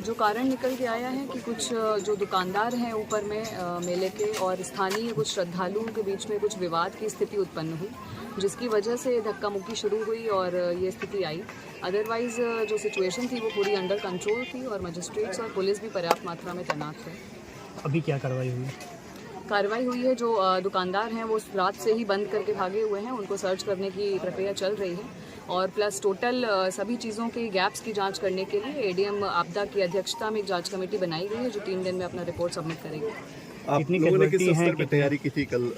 जो कारण निकल के आया है कि कुछ जो दुकानदार हैं ऊपर में मेले के और स्थानीय कुछ श्रद्धालुओं के बीच में कुछ विवाद की स्थिति उत्पन्न हुई, जिसकी वजह से धक्का मुक्की शुरू हुई और ये स्थिति आई। अदरवाइज जो सिचुएशन थी वो पूरी अंडर कंट्रोल थी और मजिस्ट्रेट्स और पुलिस भी पर्याप्त मात्रा में तैनात थे। अभी क्या कार्रवाई हुई? कार्रवाई हुई है, जो दुकानदार हैं वो रात से ही बंद करके भागे हुए हैं, उनको सर्च करने की प्रक्रिया चल रही है और प्लस टोटल सभी चीज़ों के गैप्स की जांच करने के लिए एडीएम आपदा की अध्यक्षता में एक जांच कमेटी बनाई गई है जो 3 दिन में अपना रिपोर्ट सबमिट करेगी। आप लोगों ने किस स्तर पर तैयारी की थी कल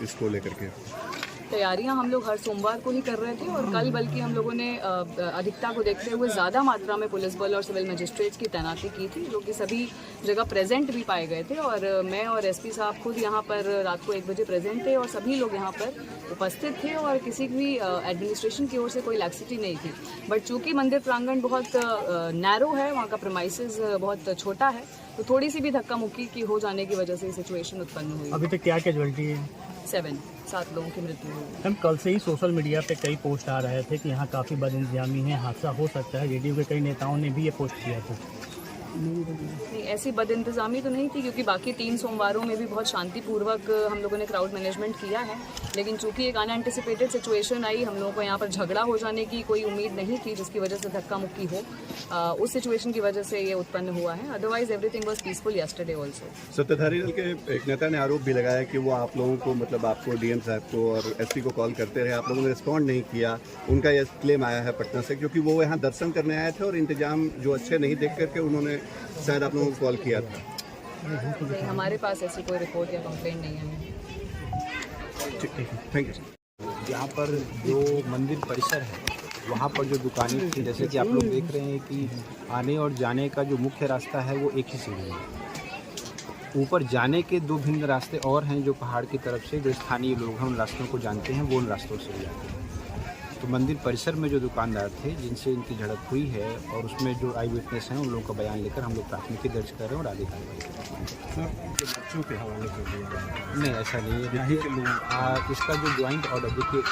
इसको लेकर के? तैयारियां हम लोग हर सोमवार को ही कर रहे थे और कल बल्कि हम लोगों ने अधिकता को देखते हुए ज़्यादा मात्रा में पुलिस बल और सिविल मजिस्ट्रेट्स की तैनाती की थी, जो कि सभी जगह प्रेजेंट भी पाए गए थे और मैं और एसपी साहब खुद यहाँ पर रात को 1 बजे प्रेजेंट थे और सभी लोग यहाँ पर उपस्थित थे और किसी भी एडमिनिस्ट्रेशन की ओर से कोई लैक्सिटी नहीं थी। बट चूँकि मंदिर प्रांगण बहुत नैरो है, वहाँ का प्रेमाइसेस बहुत छोटा है, तो थोड़ी सी भी धक्का मुक्की की हो जाने की वजह से सिचुएशन उत्पन्न हुई। अभी तक क्या कैजुअलिटी है? 7 लोगों की मृत्यु हुई। हम कल से ही सोशल मीडिया पे कई पोस्ट आ रहे थे कि यहाँ काफ़ी बदइंतजामी है, हादसा हो सकता है। जेडीयू के कई नेताओं ने भी ये पोस्ट किया था। नहीं, ऐसी बदइंतजामी तो नहीं थी क्योंकि बाकी 3 सोमवारों में भी बहुत शांतिपूर्वक हम लोगों ने क्राउड मैनेजमेंट किया है, लेकिन चूंकि एक अनएंटिसिपेटेड सिचुएशन आई, हम लोगों को यहाँ पर झगड़ा हो जाने की कोई उम्मीद नहीं थी जिसकी वजह से धक्का मुक्की हो, उस सिचुएशन की वजह से ये उत्पन्न हुआ है। Otherwise everything was peaceful yesterday also. सत्ताधारी दल के एक नेता ने आरोप भी लगाया कि वो आप लोगों को, मतलब आपको, डीएम साहब को और एसपी को कॉल करते रहे, आप लोगों ने रिस्पॉन्ड नहीं किया। उनका यह क्लेम आया है पटना से, क्योंकि वो यहाँ दर्शन करने आए थे और इंतजाम जो अच्छे नहीं देख करके उन्होंने शायद आप लोगों को कॉल किया था। नहीं, हमारे पास ऐसी कोई रिपोर्ट या कंप्लेंट नहीं है। ठीक है, थैंक यू। यहाँ पर जो मंदिर परिसर है वहाँ पर जो दुकानें थी, जैसे कि आप लोग देख रहे हैं कि आने और जाने का जो मुख्य रास्ता है वो एक ही सीढ़ी है। ऊपर जाने के 2 भिन्न रास्ते और हैं जो पहाड़ की तरफ से, जो स्थानीय लोग हैं उन रास्तों को जानते हैं, वो उन रास्तों से जाते हैं। तो मंदिर परिसर में जो दुकानदार थे जिनसे इनकी झड़प हुई है और उसमें जो आई विटनेस हैं उन लोगों का बयान लेकर हम लोग प्राथमिकी दर्ज कर रहे हैं और आगे कार्रवाई कर रहे हैं। बच्चों के हवाले कर दिया नहीं, ऐसा नहीं है। देखिए इसका जो ज्वाइंट ऑर्डर, देखिए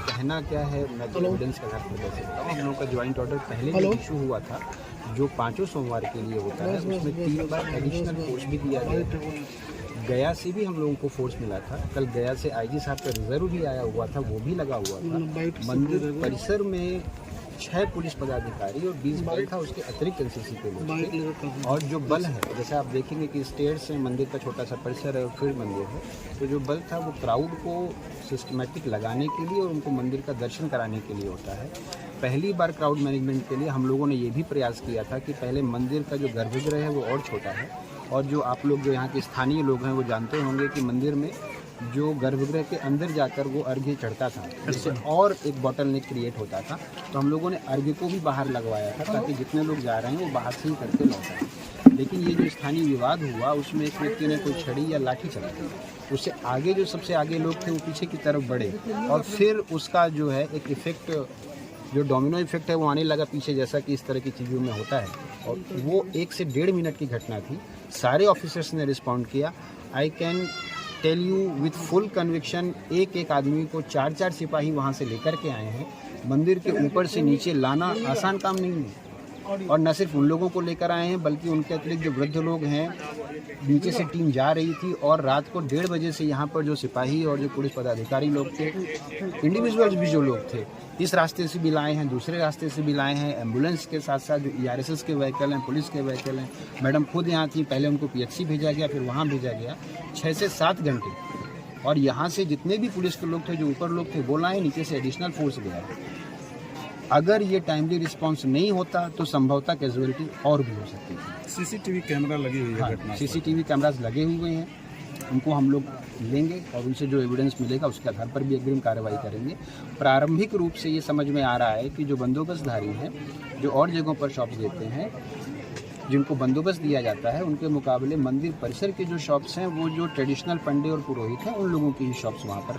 कहना क्या है, मैं तो एविडेंस के आधार पर कैसे बताऊँ। हम लोग का ज्वाइंट ऑर्डर पहले जो इशू हुआ था, जो 5 सोमवार के लिए होता है, उसमें 3 बार एडिशनल फोर्स भी दिया गया। गया से भी हम लोगों को फोर्स मिला था। कल गया से आईजी साहब का रिजर्व भी आया हुआ था, वो भी लगा हुआ था। मंदिर परिसर में 6 पुलिस पदाधिकारी और 20 बल था, उसके अतिरिक्त एनसीसी के लोग। और जो बल है, जैसे आप देखेंगे कि स्टेयर्स से मंदिर का छोटा सा परिसर है और फिर मंदिर है, तो जो बल था वो क्राउड को सिस्टमेटिक लगाने के लिए और उनको मंदिर का दर्शन कराने के लिए होता है। पहली बार क्राउड मैनेजमेंट के लिए हम लोगों ने ये भी प्रयास किया था कि पहले मंदिर का जो गर्भगृह है वो और छोटा है, और जो आप लोग जो यहाँ के स्थानीय लोग हैं वो जानते होंगे कि मंदिर में जो गर्भगृह के अंदर जाकर वो अर्घ्य चढ़ता था, जिससे और एक बॉटलनेक क्रिएट होता था। तो हम लोगों ने अर्घ्य को भी बाहर लगवाया था ताकि जितने लोग जा रहे हैं वो बाहर से ही करके लौट आए। लेकिन ये जो स्थानीय विवाद हुआ उसमें एक व्यक्ति ने कोई छड़ी या लाठी चला दी, उससे आगे जो सबसे आगे लोग थे वो पीछे की तरफ बढ़े और फिर उसका जो है एक इफेक्ट, जो डोमिनो इफेक्ट है वो आने लगा पीछे, जैसा कि इस तरह की चीज़ों में होता है। और वो 1 से 1.5 मिनट की घटना थी। सारे ऑफिसर्स ने रिस्पॉन्ड किया। I can tell you with full conviction, एक आदमी को 4 सिपाही वहाँ से लेकर के आए हैं। मंदिर के ऊपर से नीचे लाना आसान काम नहीं है, और न सिर्फ उन लोगों को लेकर आए हैं बल्कि उनके अतिरिक्त जो वृद्ध लोग हैं, नीचे से टीम जा रही थी और रात को 1:30 बजे से यहाँ पर जो सिपाही और जो पुलिस पदाधिकारी लोग थे, इंडिविजुअल्स भी जो लोग थे, इस रास्ते से भी लाए हैं, दूसरे रास्ते से भी लाए हैं। एम्बुलेंस के साथ साथ जो ERSS के व्हीकल हैं, पुलिस के व्हीकल हैं। मैडम खुद यहाँ थी, पहले उनको PHC भेजा गया, फिर वहाँ भेजा गया। 6 से 7 घंटे, और यहाँ से जितने भी पुलिस के लोग थे, जो ऊपर लोग थे, वो लाए, नीचे से एडिशनल फोर्स गया। अगर ये टाइमली रिस्पांस नहीं होता तो संभवतः कैजुअलिटी और भी हो सकती थी। सीसीटीवी कैमरा लगी हुई है। हाँ, सीसीटीवी कैमराज लगे हुए हैं, उनको हम लोग लेंगे और उनसे जो एविडेंस मिलेगा उसके आधार पर भी अग्रिम कार्रवाई करेंगे। प्रारंभिक रूप से ये समझ में आ रहा है कि जो बंदोबस्तधारी हैं, जो और जगहों पर शॉप्स देते हैं, जिनको बंदोबस्त दिया जाता है, उनके मुकाबले मंदिर परिसर के जो शॉप्स हैं वो जो ट्रेडिशनल पंडे और पुरोहित हैं उन लोगों की ही शॉप्स वहाँ पर